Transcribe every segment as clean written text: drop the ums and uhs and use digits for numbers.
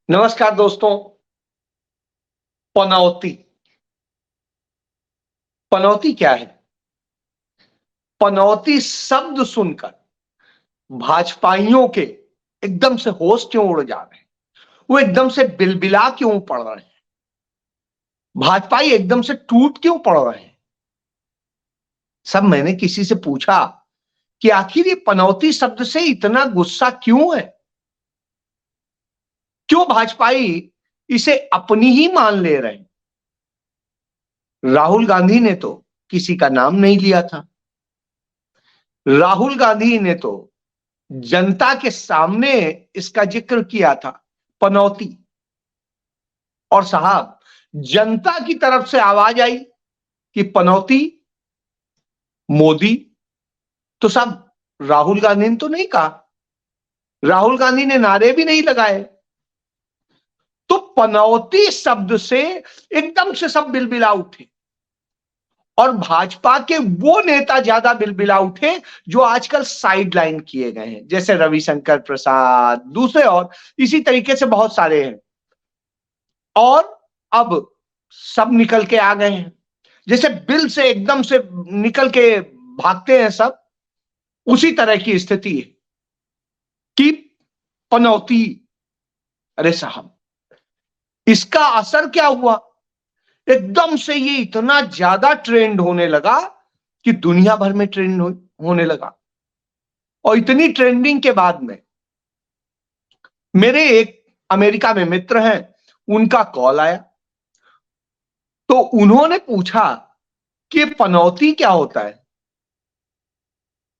नमस्कार दोस्तों। पनौती। पनौती क्या है? पनौती शब्द सुनकर भाजपाइयों के एकदम से होश क्यों उड़ जा रहे हैं? वो एकदम से बिलबिला क्यों पड़ रहे हैं? भाजपाई एकदम से टूट क्यों पड़ रहे हैं? सब मैंने किसी से पूछा कि आखिर ये पनौती शब्द से इतना गुस्सा क्यों है? क्यों भाजपाई इसे अपनी ही मान ले रहे हैं? राहुल गांधी ने तो किसी का नाम नहीं लिया था। राहुल गांधी ने तो जनता के सामने इसका जिक्र किया था, पनौती। और साहब, जनता की तरफ से आवाज आई कि पनौती मोदी। तो साहब, राहुल गांधी ने तो नहीं कहा, राहुल गांधी ने नारे भी नहीं लगाए। तो पनौती शब्द से एकदम से सब बिलबिला उठे। और भाजपा के वो नेता ज्यादा बिलबिला उठे जो आजकल साइड लाइन किए गए हैं, जैसे रविशंकर प्रसाद, दूसरे और इसी तरीके से बहुत सारे हैं। और अब सब निकल के आ गए हैं, जैसे बिल से एकदम से निकल के भागते हैं सब, उसी तरह की स्थिति है कि पनौती। अरे साहब, इसका असर क्या हुआ? एकदम से ये इतना ज्यादा ट्रेंड होने लगा कि दुनिया भर में ट्रेंड होने लगा। और इतनी ट्रेंडिंग के बाद में मेरे एक अमेरिका में मित्र हैं, उनका कॉल आया। तो उन्होंने पूछा कि पनौती क्या होता है।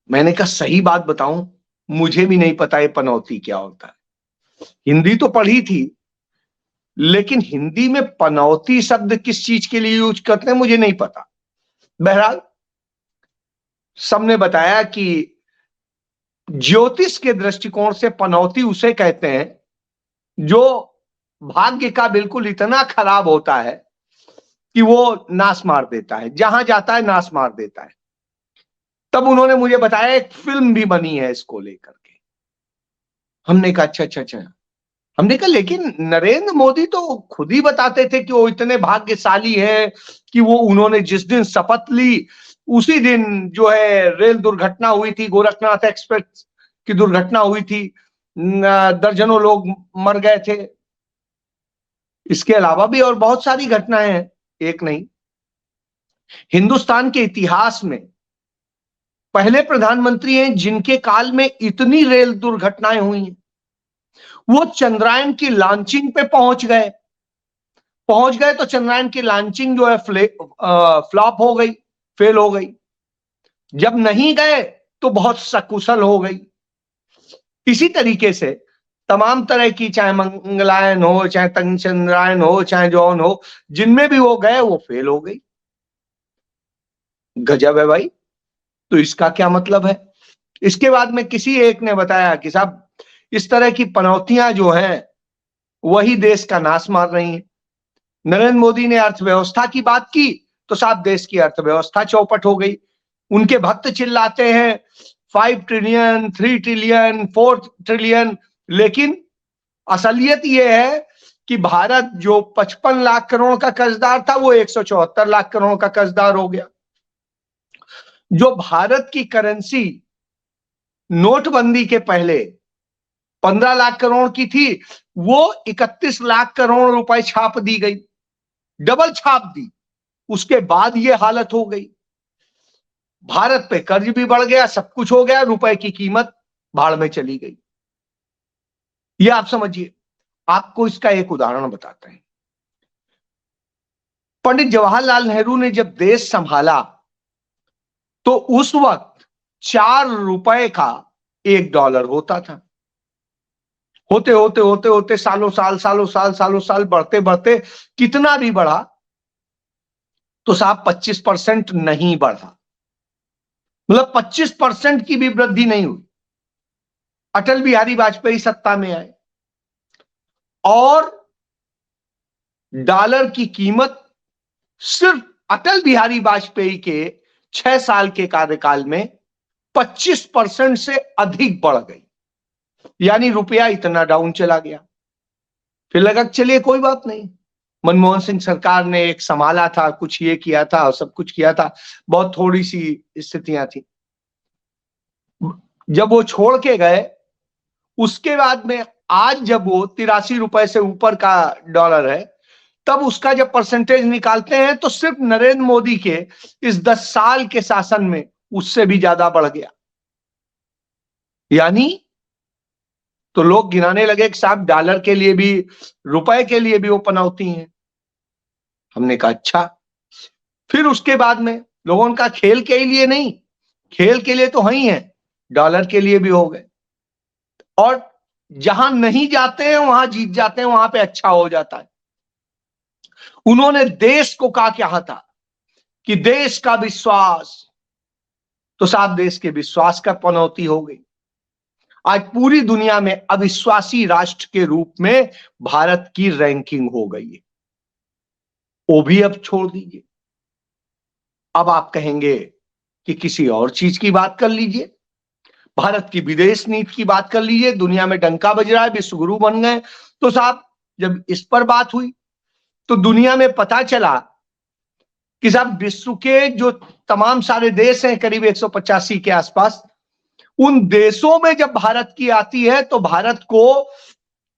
मैंने कहा सही बात बताऊं, मुझे भी नहीं पता ये पनौती क्या होता है। हिंदी तो पढ़ी थी, लेकिन हिंदी में पनौती शब्द किस चीज के लिए यूज करते हैं मुझे नहीं पता। बहरहाल, सबने बताया कि ज्योतिष के दृष्टिकोण से पनौती उसे कहते हैं जो भाग्य का बिल्कुल इतना खराब होता है कि वो नाश मार देता है, जहां जाता है नाश मार देता है। तब उन्होंने मुझे बताया एक फिल्म भी बनी है इसको लेकर के। हमने कहा अच्छा अच्छा अच्छा। हमने कहा लेकिन नरेंद्र मोदी तो खुद ही बताते थे कि वो इतने भाग्यशाली हैं कि वो उन्होंने जिस दिन शपथ ली उसी दिन जो है रेल दुर्घटना हुई थी, गोरखनाथ एक्सप्रेस की दुर्घटना हुई थी, दर्जनों लोग मर गए थे। इसके अलावा भी और बहुत सारी घटनाएं हैं, एक नहीं। हिंदुस्तान के इतिहास में पहले प्रधानमंत्री हैं जिनके काल में इतनी रेल दुर्घटनाएं हुई हैं। वो चंद्रायन की लॉन्चिंग पे पहुंच गए तो चंद्रायन की लॉन्चिंग जो है फ्लॉप हो गई, फेल हो गई। जब नहीं गए तो बहुत सकुशल हो गई। इसी तरीके से तमाम तरह की, चाहे मंगलायन हो, चाहे चंद्रायन हो, चाहे जौन हो, जिनमें भी वो गए वो फेल हो गई। गजब है भाई। तो इसका क्या मतलब है? इसके बाद में किसी एक ने बताया कि साहब, इस तरह की पनौतियां जो हैं वही देश का नाश मार रही हैं। नरेंद्र मोदी ने अर्थव्यवस्था की बात की तो साहब देश की अर्थव्यवस्था चौपट हो गई। उनके भक्त चिल्लाते हैं 5 ट्रिलियन, 3 ट्रिलियन, 4 ट्रिलियन। लेकिन असलियत यह है कि भारत जो 55 लाख करोड़ का कर्जदार था वो 174 लाख करोड़ का कर्जदार हो गया। जो भारत की करेंसी नोटबंदी के पहले 15 लाख करोड़ की थी, वो 31 लाख करोड़ रुपए छाप दी गई, डबल छाप दी। उसके बाद ये हालत हो गई। भारत पे कर्ज भी बढ़ गया, सब कुछ हो गया, रुपए की कीमत भाड़ में चली गई। ये आप समझिए। आपको इसका एक उदाहरण बताते हैं। पंडित जवाहरलाल नेहरू ने जब देश संभाला तो उस वक्त 4 रुपए का $1 होता था। होते होते होते होते सालों साल बढ़ते बढ़ते कितना भी बढ़ा तो साहब 25% नहीं बढ़ा। मतलब 25% की भी वृद्धि नहीं हुई। अटल बिहारी वाजपेयी सत्ता में आए और डॉलर की कीमत सिर्फ अटल बिहारी वाजपेयी के 6 साल के कार्यकाल में 25% से अधिक बढ़ गई। यानी रुपया इतना डाउन चला गया। फिर लगा चलिए कोई बात नहीं, मनमोहन सिंह सरकार ने एक संभाला था, कुछ ये किया था और सब कुछ किया था, बहुत थोड़ी सी स्थितियां थी। जब वो छोड़ के गए, उसके बाद में आज जब वो 83 रुपए से ऊपर का डॉलर है, तब उसका जब परसेंटेज निकालते हैं तो सिर्फ नरेंद्र मोदी के इस 10 साल के शासन में उससे भी ज्यादा बढ़ गया। यानी तो लोग गिनाने लगे कि साहब डॉलर के लिए भी, रुपए के लिए भी वो पनौती हैं। हमने कहा अच्छा। फिर उसके बाद में लोगों का खेल के लिए नहीं, खेल के लिए तो ही है, डॉलर के लिए भी हो गए। और जहां नहीं जाते हैं वहां जीत जाते हैं, वहां पे अच्छा हो जाता है। उन्होंने देश को कहा क्या था कि देश का विश्वास, तो साहब देश के विश्वास का पनौती हो गई। आज पूरी दुनिया में अविश्वासी राष्ट्र के रूप में भारत की रैंकिंग हो गई है। वो भी अब छोड़ दीजिए, अब आप कहेंगे कि किसी और चीज की बात कर लीजिए, भारत की विदेश नीति की बात कर लीजिए। दुनिया में डंका बज रहा है, विश्व गुरु बन गए। तो साहब जब इस पर बात हुई तो दुनिया में पता चला कि साहब विश्व के जो तमाम सारे देश हैं, करीब 185 के आसपास, उन देशों में जब भारत की आती है तो भारत को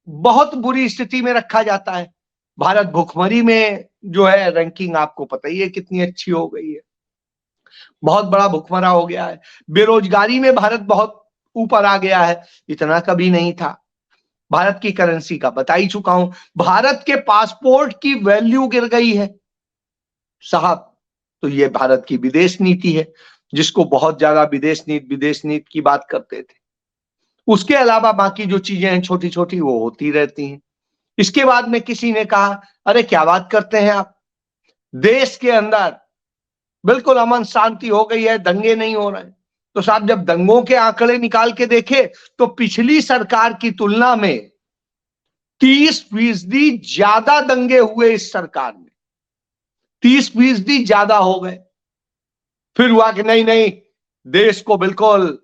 बहुत बुरी स्थिति में रखा जाता है। भारत भुखमरी में जो है रैंकिंग आपको पता ही है कितनी अच्छी हो गई है, बहुत बड़ा भुखमरा हो गया है। बेरोजगारी में भारत बहुत ऊपर आ गया है, इतना कभी नहीं था। भारत की करेंसी का बता ही चुका हूं, भारत के पासपोर्ट की वैल्यू गिर गई है साहब। तो ये भारत की विदेश नीति है, जिसको बहुत ज्यादा विदेश नीति की बात करते थे। उसके अलावा बाकी जो चीजें हैं छोटी छोटी वो होती रहती हैं। इसके बाद में किसी ने कहा अरे क्या बात करते हैं आप, देश के अंदर बिल्कुल अमन शांति हो गई है, दंगे नहीं हो रहे हैं। तो साहब जब दंगों के आंकड़े निकाल के देखे तो पिछली सरकार की तुलना में 30% ज्यादा दंगे हुए इस सरकार में, 30% ज्यादा हो गए। फिर हुआ कि नहीं नहीं, देश को बिल्कुल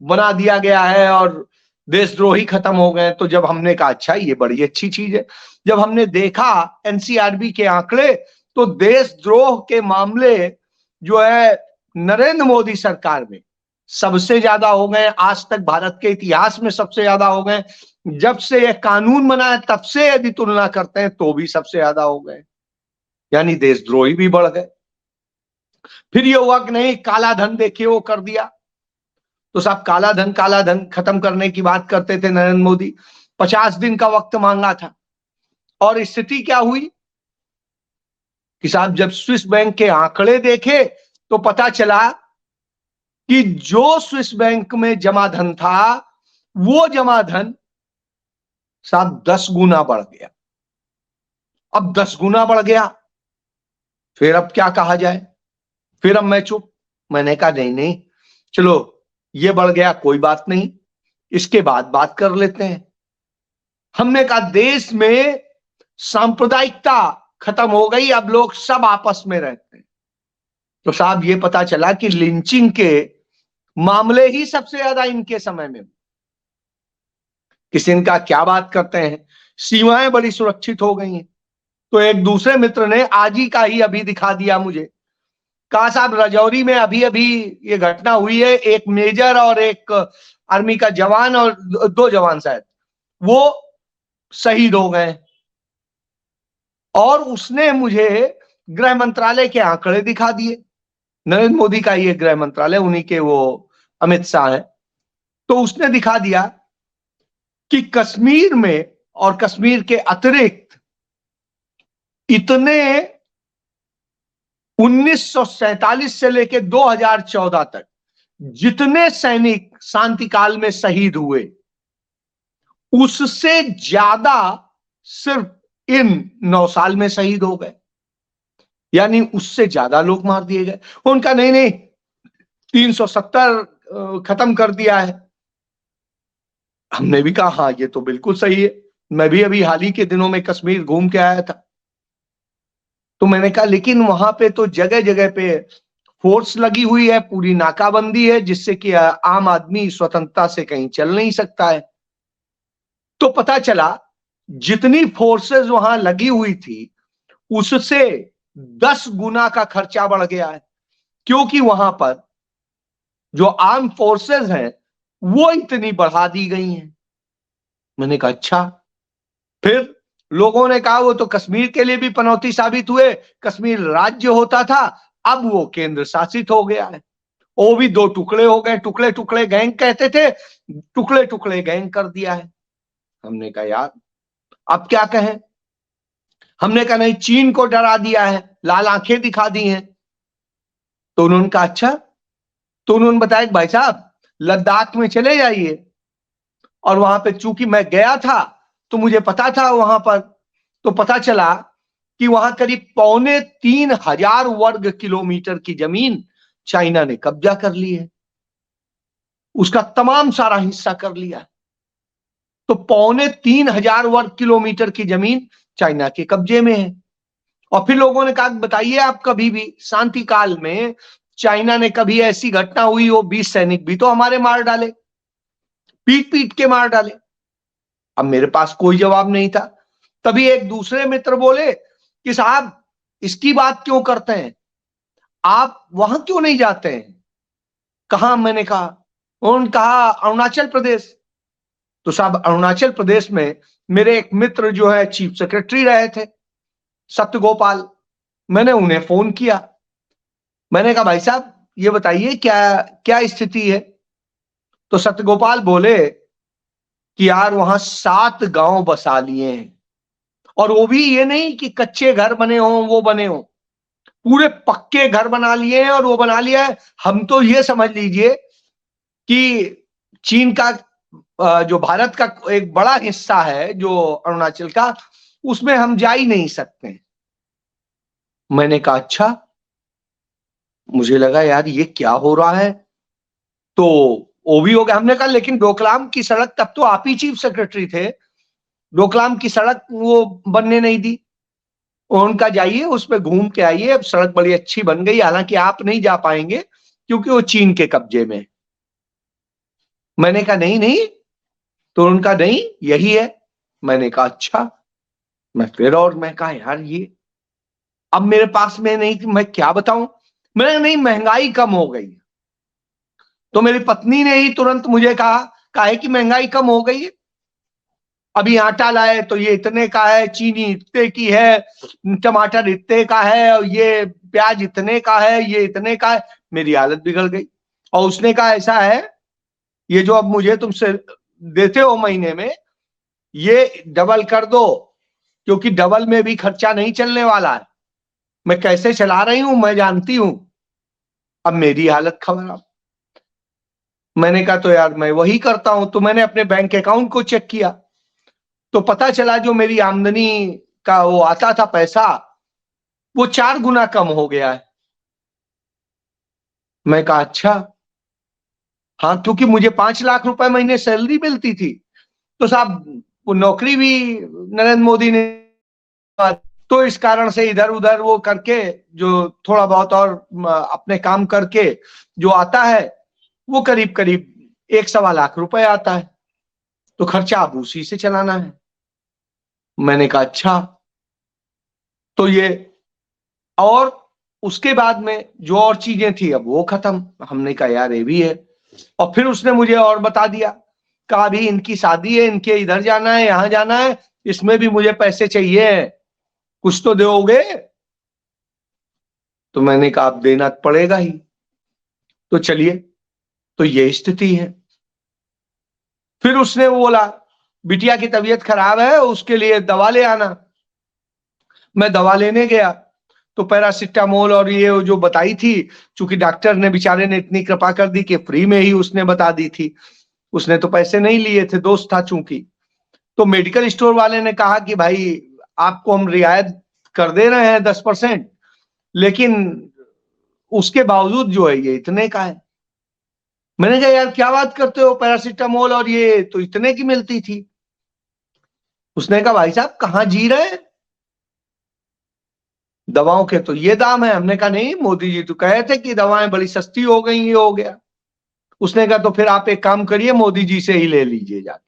बना दिया गया है और देशद्रोही खत्म हो गए। तो जब हमने कहा अच्छा ये बड़ी अच्छी चीज है, जब हमने देखा एनसीआरबी के आंकड़े तो देशद्रोह के मामले जो है नरेंद्र मोदी सरकार में सबसे ज्यादा हो गए, आज तक भारत के इतिहास में सबसे ज्यादा हो गए। जब से यह कानून बना है तब से यदि तुलना करते हैं तो भी सबसे ज्यादा हो गए, यानी देशद्रोही भी बढ़ गए। फिर ये हुआ कि नहीं काला धन देखिए वो कर दिया। तो साहब काला धन खत्म करने की बात करते थे नरेंद्र मोदी, 50 दिन का वक्त मांगा था। और स्थिति क्या हुई कि साहब जब स्विस बैंक के आंकड़े देखे तो पता चला कि जो स्विस बैंक में जमा धन था वो जमा धन साहब 10 गुना बढ़ गया। अब 10 गुना बढ़ गया, फिर अब क्या कहा जाए। फिर अब मैं चुप, मैंने कहा नहीं नहीं चलो ये बढ़ गया कोई बात नहीं, इसके बाद बात कर लेते हैं। हमने कहा देश में सांप्रदायिकता खत्म हो गई, अब लोग सब आपस में रहते हैं। तो साहब ये पता चला कि लिंचिंग के मामले ही सबसे ज्यादा इनके समय में, किसी का क्या बात करते हैं, सीमाएं बड़ी सुरक्षित हो गई हैं। तो एक दूसरे मित्र ने आज ही का ही अभी दिखा दिया मुझे, कहा साहब राजौरी में अभी अभी ये घटना हुई है, एक मेजर और एक आर्मी का जवान और 2 जवान शायद वो शहीद हो गए। और उसने मुझे गृह मंत्रालय के आंकड़े दिखा दिए, नरेंद्र मोदी का ये गृह मंत्रालय, उन्हीं के वो अमित शाह है। तो उसने दिखा दिया कि कश्मीर में और कश्मीर के अतिरिक्त इतने 1947 से लेकर 2014 तक जितने सैनिक शांति काल में शहीद हुए उससे ज्यादा सिर्फ इन 9 साल में शहीद हो गए, यानी उससे ज्यादा लोग मार दिए गए। उनका नहीं नहीं 370 खत्म कर दिया है। हमने भी कहा हाँ ये तो बिल्कुल सही है, मैं भी अभी हाल ही के दिनों में कश्मीर घूम के आया था। तो मैंने कहा लेकिन वहां पे तो जगह जगह पे फोर्स लगी हुई है, पूरी नाकाबंदी है, जिससे कि आम आदमी स्वतंत्रता से कहीं चल नहीं सकता है। तो पता चला जितनी फोर्सेस वहां लगी हुई थी उससे 10 गुना का खर्चा बढ़ गया है, क्योंकि वहां पर जो आर्म फोर्सेस हैं वो इतनी बढ़ा दी गई हैं। मैंने कहा अच्छा। फिर लोगों ने कहा वो तो कश्मीर के लिए भी पनौती साबित हुए, कश्मीर राज्य होता था, अब वो केंद्र शासित हो गया है। वो भी दो टुकड़े हो गए, टुकड़े टुकड़े गैंग कहते थे, टुकड़े टुकड़े गैंग कर दिया है। हमने कहा यार अब क्या कहें। हमने कहा नहीं, चीन को डरा दिया है, लाल आंखें दिखा दी हैं। तो उन्होंने कहा अच्छा। तो उन्होंने बताया कि भाई साहब लद्दाख में चले जाइए, और वहां पे चूंकि मैं गया था तो मुझे पता था वहां पर, तो पता चला कि वहां करीब 3,500 वर्ग किलोमीटर की जमीन चाइना ने कब्जा कर ली है, उसका तमाम सारा हिस्सा कर लिया। तो 3,500 वर्ग किलोमीटर की जमीन चाइना के कब्जे में है। और फिर लोगों ने कहा बताइए आप, कभी भी शांति काल में चाइना ने कभी ऐसी घटना हुई हो 20 सैनिक भी तो हमारे मार डाले, पीट पीट के मार डाले। अब मेरे पास कोई जवाब नहीं था। तभी एक दूसरे मित्र बोले कि साहब इसकी बात क्यों करते हैं, आप वहां क्यों नहीं जाते हैं। कहा, मैंने कहा, उन्होंने कहा अरुणाचल प्रदेश। तो साहब अरुणाचल प्रदेश में मेरे एक मित्र जो है चीफ सेक्रेटरी रहे थे, सत्यगोपाल। मैंने उन्हें फोन किया, मैंने कहा भाई साहब ये बताइए क्या क्या स्थिति है। तो सत्यगोपाल बोले कि यार वहां 7 गांव बसा लिए हैं, और वो भी ये नहीं कि कच्चे घर बने हों वो बने हों, पूरे पक्के घर बना लिए हैं। और वो बना लिया है, हम तो ये समझ लीजिए कि चीन का जो भारत का एक बड़ा हिस्सा है जो अरुणाचल का, उसमें हम जा ही नहीं सकते। मैंने कहा अच्छा। मुझे लगा यार ये क्या हो रहा है। तो वो भी हो गया। हमने कहा लेकिन डोकलाम की सड़क, तब तो आप ही चीफ सेक्रेटरी थे, डोकलाम की सड़क वो बनने नहीं दी। उनका जाइए उस पर घूम के आइए, अब सड़क बड़ी अच्छी बन गई, हालांकि आप नहीं जा पाएंगे क्योंकि वो चीन के कब्जे में। मैंने कहा नहीं नहीं। तो उनका नहीं यही है। मैंने कहा अच्छा। मैं कहा यार ये अब मेरे पास में नहीं, मैं क्या बताऊं। मैंने नहीं, महंगाई कम हो गई। तो मेरी पत्नी ने ही तुरंत मुझे कहा है कि महंगाई कम हो गई है, अभी आटा लाए तो ये इतने का है, चीनी इतने की है, टमाटर इतने का है, और ये प्याज इतने का है, ये इतने का है। मेरी हालत बिगड़ गई। और उसने कहा ऐसा है, ये जो अब मुझे तुमसे देते हो महीने में, ये डबल कर दो, क्योंकि डबल में भी खर्चा नहीं चलने वाला है। मैं कैसे चला रही हूं मैं जानती हूं। अब मेरी हालत खराब। मैंने कहा तो यार मैं वही करता हूं। तो मैंने अपने बैंक अकाउंट को चेक किया, तो पता चला जो मेरी आमदनी का वो आता था पैसा, वो 4 गुना कम हो गया है। मैं कहा अच्छा। हाँ, क्योंकि मुझे 5 लाख रुपए महीने सैलरी मिलती थी। तो साहब वो नौकरी भी नरेंद्र मोदी ने, तो इस कारण से इधर उधर वो करके जो थोड़ा बहुत और अपने काम करके जो आता है, वो करीब करीब 1 सवा लाख रुपए आता है। तो खर्चा अब उसी से चलाना है। मैंने कहा अच्छा। तो ये, और उसके बाद में जो और चीजें थी अब वो खत्म। हमने कहा यार ये भी है। और फिर उसने मुझे और बता दिया, कहा अभी इनकी शादी है, इनके इधर जाना है, यहां जाना है, इसमें भी मुझे पैसे चाहिए, कुछ तो दोगे। तो मैंने कहा अब देना पड़ेगा ही। तो चलिए, तो ये स्थिति है। फिर उसने बोला बिटिया की तबीयत खराब है, उसके लिए दवा ले आना। मैं दवा लेने गया तो पैरासिटामोल और ये जो बताई थी, चूंकि डॉक्टर ने बेचारे ने इतनी कृपा कर दी कि फ्री में ही उसने बता दी थी, उसने तो पैसे नहीं लिए थे, दोस्त था चूंकि। तो मेडिकल स्टोर वाले ने कहा कि भाई आपको हम रियायत कर दे रहे हैं 10%, लेकिन उसके बावजूद जो है ये इतने का है। मैंने कहा यार क्या बात करते हो, पैरासिटामोल और ये तो इतने की मिलती थी। उसने कहा भाई साहब कहाँ जी रहे हैं, दवाओं के तो ये दाम है। हमने कहा नहीं, मोदी जी तो कहे थे कि दवाएं बड़ी सस्ती हो गई, ये हो गया। उसने कहा तो फिर आप एक काम करिए, मोदी जी से ही ले लीजिए जाके।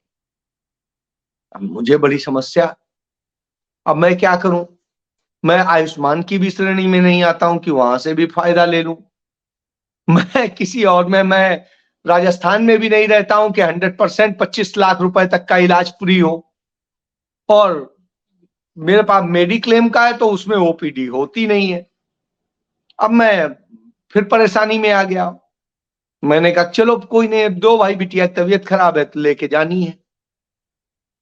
अब मुझे बड़ी समस्या, अब मैं क्या करूं? मैं आयुष्मान की भी श्रेणी में नहीं आता हूं कि वहां से भी फायदा ले लूं। मैं किसी और में, मैं राजस्थान में भी नहीं रहता हूं कि 100% 25 लाख रुपए तक का इलाज फ्री हो, और मेरे पास मेडिक्लेम का है तो उसमें ओपीडी होती नहीं है। अब मैं फिर परेशानी में आ गया। मैंने कहा चलो कोई नहीं, दो भाई बिटिया तबीयत खराब है तो लेके जानी है।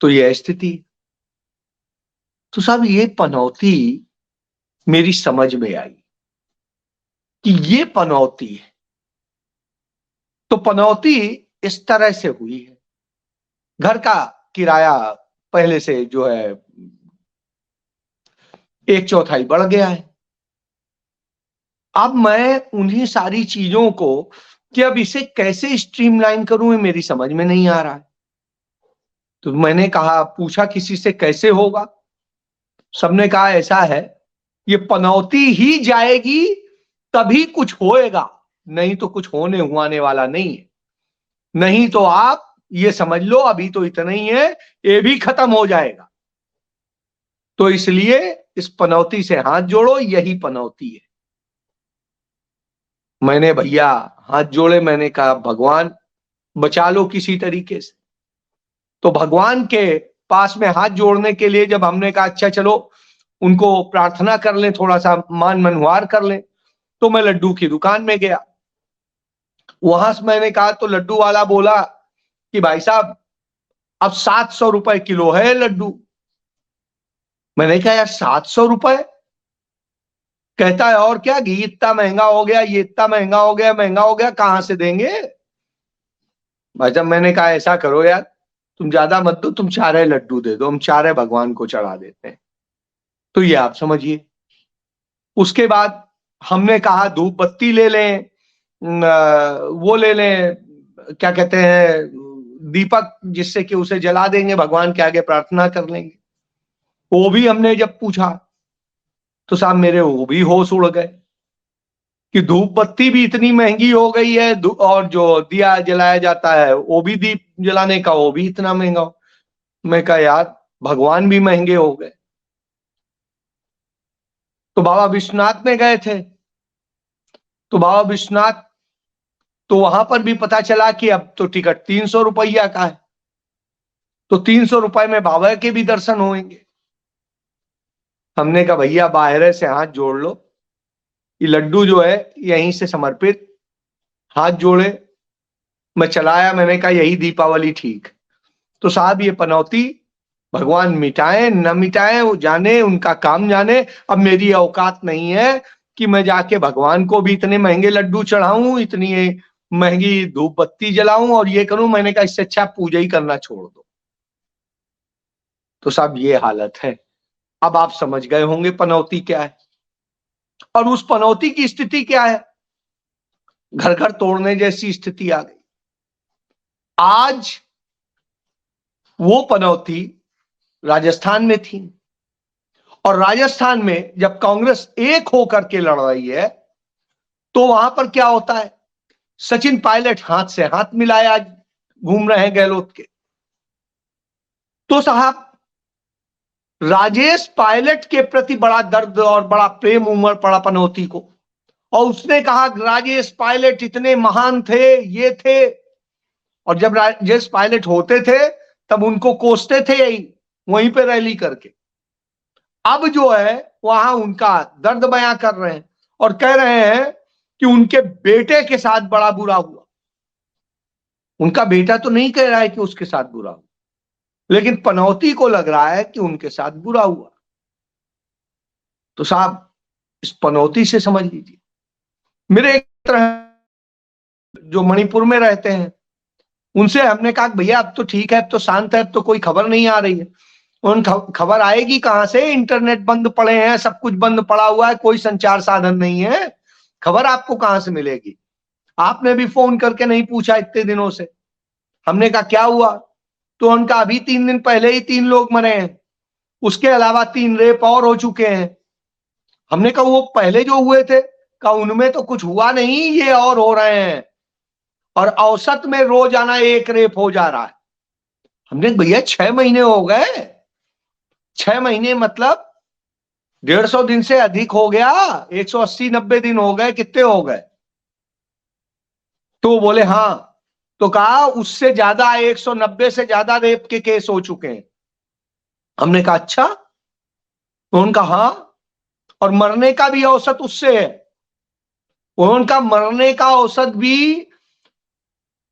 तो यह स्थिति। तो साहब ये पनौती मेरी समझ में आई कि ये पनौती है। तो पनौती इस तरह से हुई है, घर का किराया पहले से जो है 1/4 बढ़ गया है। अब मैं उन्हीं सारी चीजों को कि अब इसे कैसे स्ट्रीमलाइन करूं, ये मेरी समझ में नहीं आ रहा है। तो मैंने कहा, पूछा किसी से कैसे होगा, सबने कहा ऐसा है, ये पनौती ही जाएगी तभी कुछ होएगा, नहीं तो कुछ होने वाला नहीं है। नहीं तो आप ये समझ लो अभी तो इतना ही है, ये भी खत्म हो जाएगा। तो इसलिए इस पनौती से हाथ जोड़ो, यही पनौती है। मैंने भैया हाथ जोड़े, मैंने कहा भगवान बचा लो किसी तरीके से। तो भगवान के पास में हाथ जोड़ने के लिए जब हमने कहा अच्छा चलो उनको प्रार्थना कर लें, थोड़ा सा मान मनवार कर लें, तो मैं लड्डू की दुकान में गया। वहां से मैंने कहा तो लड्डू वाला बोला कि भाई साहब अब 700 रुपए किलो है लड्डू। मैंने कहा यार 700 रुपए? कहता है और क्या, घी इतना महंगा हो गया, ये इतना महंगा हो गया, महंगा हो गया, कहां से देंगे भाई साहब? मैंने कहा ऐसा करो यार, तुम ज्यादा मत दो, तुम 4 लड्डू दे दो, हम 4 भगवान को चढ़ा देते हैं। तो ये आप समझिए। उसके बाद हमने कहा धूप बत्ती ले लें, वो ले लें, क्या कहते हैं, दीपक, जिससे कि उसे जला देंगे, भगवान के आगे प्रार्थना कर लेंगे। वो भी हमने जब पूछा तो साहब मेरे वो भी होश उड़ गए कि धूप बत्ती भी इतनी महंगी हो गई है, और जो दिया जलाया जाता है वो भी, दीप जलाने का वो भी इतना महंगा हो। मैं कहा यार भगवान भी महंगे हो गए। तो बाबा विश्वनाथ में गए थे, तो बाबा विश्वनाथ, तो वहां पर भी पता चला कि अब तो टिकट 300 रुपया का है, तो 300 रुपए में बाबा के भी दर्शन होंगे। हमने कहा भैया बाहर से हाथ जोड़ लो, ये लड्डू जो है यहीं से समर्पित, हाथ जोड़े, मैं चलाया, मैंने कहा यही दीपावली ठीक। तो साहब ये पनौती भगवान मिटाए न मिटाए वो जाने, उनका काम जाने। अब मेरी औकात नहीं है कि मैं जाके भगवान को भी इतने महंगे लड्डू चढ़ाऊं, इतनी महंगी धूप बत्ती जलाऊं और ये करूं। मैंने कहा इससे अच्छा पूजा ही करना छोड़ दो। तो साहब ये हालत है। अब आप समझ गए होंगे पनौती क्या है, और उस पनौती की स्थिति क्या है। घर घर तोड़ने जैसी स्थिति आ गई। आज वो पनौती राजस्थान में थी, और राजस्थान में जब कांग्रेस एक होकर के लड़ रही है तो वहां पर क्या होता है, सचिन पायलट हाथ से हाथ मिलाए आज घूम रहे हैं गहलोत के। तो साहब राजेश पायलट के प्रति बड़ा दर्द और बड़ा प्रेम उमड़ पड़ा पनौती को, और उसने कहा राजेश पायलट इतने महान थे, ये थे। और जब राजेश पायलट होते थे तब उनको कोसते थे यही, वहीं पे रैली करके। अब जो है वहां उनका दर्द बयां कर रहे हैं और कह रहे हैं कि उनके बेटे के साथ बड़ा बुरा हुआ। उनका बेटा तो नहीं कह रहा है कि उसके साथ बुरा हुआ, लेकिन पनौती को लग रहा है कि उनके साथ बुरा हुआ। तो साहब इस पनौती से समझ लीजिए। मेरे एक तरह जो मणिपुर में रहते हैं उनसे हमने कहा भैया अब तो ठीक है, अब तो शांत है, अब तो कोई खबर नहीं आ रही है। उन खबर आएगी कहां से, इंटरनेट बंद पड़े हैं, सब कुछ बंद पड़ा हुआ है, कोई संचार साधन नहीं है, खबर आपको कहां से मिलेगी। आपने भी फोन करके नहीं पूछा इतने दिनों से। हमने कहा क्या हुआ, तो उनका अभी 3 दिन पहले ही 3 लोग मरे हैं, उसके अलावा 3 रेप और हो चुके हैं। हमने कहा वो पहले जो हुए थे, कहा उनमें तो कुछ हुआ नहीं, ये और हो रहे हैं, और औसत में रोजाना 1 रेप हो जा रहा है। हमने भैया 6 महीने हो गए, 6 महीने मतलब 150 दिन से अधिक हो गया, 180-90 दिन हो गए, कितने हो गए? तो बोले हाँ। तो कहा उससे ज्यादा 190 से ज्यादा रेप के केस हो चुके हैं। हमने कहा अच्छा? तो उनका हाँ, और मरने का भी औसत उससे है। उनका मरने का औसत भी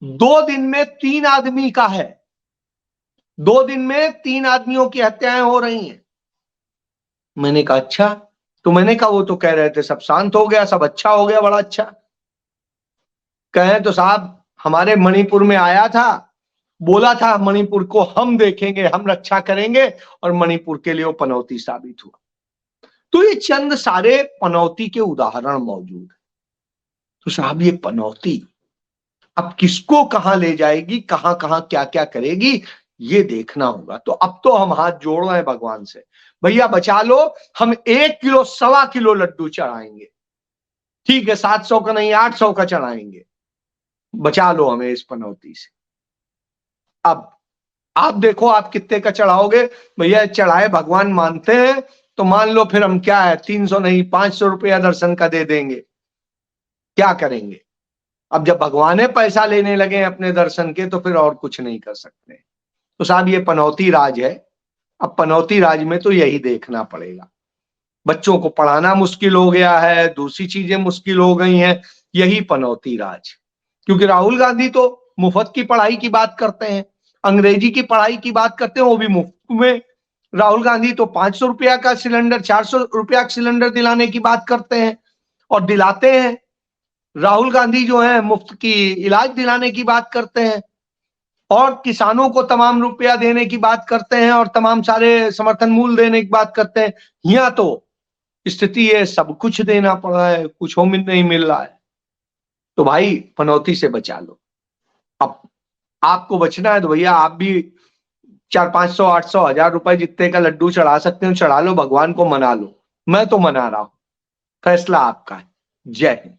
2 दिन में 3 आदमी का है, 2 दिन में 3 आदमियों की हत्याएं हो रही हैं। मैंने कहा अच्छा? तो मैंने कहा वो तो कह रहे थे सब शांत हो गया, सब अच्छा हो गया, बड़ा अच्छा। कहें तो साहब हमारे मणिपुर में आया था, बोला था मणिपुर को हम देखेंगे, हम रक्षा करेंगे, और मणिपुर के लिए वो पनौती साबित हुआ। तो ये चंद सारे पनौती के उदाहरण मौजूद है। तो साहब ये पनौती अब किसको कहां ले जाएगी, कहां कहां क्या क्या करेगी, ये देखना होगा। तो अब तो हम हाथ जोड़ रहे हैं भगवान से, भैया बचा लो, हम 1 किलो 1.25 किलो लड्डू चढ़ाएंगे, ठीक है, 700 का नहीं 800 का चढ़ाएंगे, बचा लो हमें इस पनौती से। अब आप देखो आप कितने का चढ़ाओगे। भैया चढ़ाए भगवान मानते हैं तो मान लो, फिर हम क्या है 300 नहीं 500 रुपया दर्शन का दे देंगे, क्या करेंगे? अब जब भगवान पैसा लेने लगे अपने दर्शन के, तो फिर और कुछ नहीं कर सकते। तो साहब ये पनौती राज है। अब पनौती राज में तो यही देखना पड़ेगा। बच्चों को पढ़ाना मुश्किल हो गया है, दूसरी चीजें मुश्किल हो गई हैं, यही पनौती राज। क्योंकि राहुल गांधी तो मुफ्त की पढ़ाई की बात करते हैं, अंग्रेजी की पढ़ाई की बात करते हैं, वो भी मुफ्त में। राहुल गांधी तो 500 रुपया का सिलेंडर, 400 रुपया का सिलेंडर दिलाने की बात करते हैं और दिलाते हैं। राहुल गांधी जो है मुफ्त की इलाज दिलाने की बात करते हैं और किसानों को तमाम रुपया देने की बात करते हैं और तमाम सारे समर्थन मूल्य देने की बात करते हैं। यहाँ तो स्थिति है सब कुछ देना पड़ रहा है, कुछ हो नहीं मिल रहा है। तो भाई पनौती से बचा लो। अब आपको बचना है तो भैया आप भी 400-500 800 1000 रुपए जितने का लड्डू चढ़ा सकते हो चढ़ा लो, भगवान को मना लो। मैं तो मना रहा हूं, फैसला आपका है। जय हिंद।